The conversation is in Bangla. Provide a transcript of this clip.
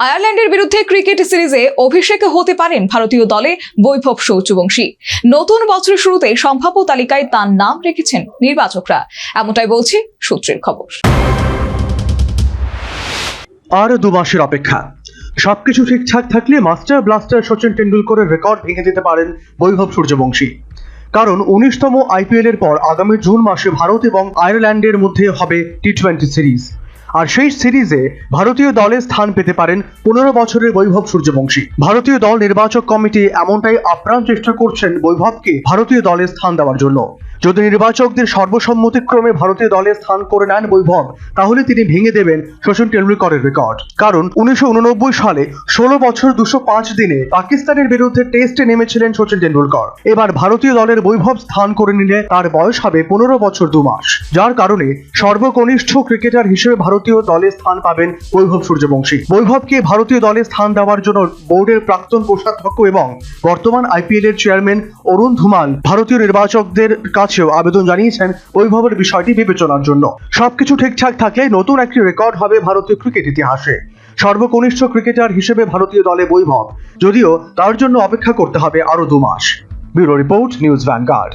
আয়ারল্যান্ডের বিরুদ্ধে ক্রিকেট সিরিজে অভিষেক হতে পারেন ভারতীয় দলে বৈভব সূর্যবংশী। নতুন বছরের শুরুতে সম্ভাব্য তালিকায় তার নাম রেখেছেন নির্বাচকরা, এমনটাই বলছে সূত্রের খবর। আর 2 মাসের অপেক্ষা। সবকিছু ঠিকঠাক থাকলে মাস্টার ব্লাস্টার সচিন টেন্ডুলকরের রেকর্ড ভেঙে দিতে পারেন বৈভব সূর্যবংশী। কারণ 19তম আইপিএল এর পর আগামী জুন মাসে ভারত এবং আয়ারল্যান্ডের মধ্যে হবে টি-20 সিরিজ। আর সেই সিরিজে ভারতীয় দলে স্থান পেতে পারেন 15 বছরের বৈভব সূর্যবংশী। ভারতীয় দল নির্বাচক কমিটি এমনটাই আপ্রাণ চেষ্টা করছেন বৈভবকে ভারতীয় দলে স্থান দেওয়ার জন্য। যদি নির্বাচকদের সর্বসম্মতিক্রমে ভারতীয় দলে স্থান করে নেন বৈভব, তাহলে তিনি ভেঙে দেবেন সচিন টেন্ডুলকরের রেকর্ড। কারণ 1989 সালে 16 বছর 205 দিনে পাকিস্তানের বিরুদ্ধে টেস্টে নেমেছিলেন সচিন টেন্ডুলকর। এবার ভারতীয় দলের বৈভব স্থান করে নিলে তার বয়স হবে 15 বছর 2 মাস, যার কারণে সর্বকনিষ্ঠ ক্রিকেটার হিসেবে ভারতীয় দলে স্থান পাবেন বৈভব সূর্যবংশী। বৈভবকে ভারতীয় দলে স্থান দেওয়ার জন্য বোর্ডের প্রাক্তন কোষাধ্যক্ষ এবং বর্তমান আইপিএল এর চেয়ারম্যান অরুণ ধুমাল ভারতীয় নির্বাচকদের কাছেও আবেদন জানিয়েছেন বৈভবের বিষয়টি বিবেচনার জন্য। সবকিছু ঠিকঠাক থাকলে নতুন একটি রেকর্ড হবে ভারতীয় ক্রিকেট ইতিহাসে। সর্বকনিষ্ঠ ক্রিকেটার হিসেবে ভারতীয় দলে বৈভব, যদিও তার জন্য অপেক্ষা করতে হবে আরো 2 মাস। Bureau report, news vanguard.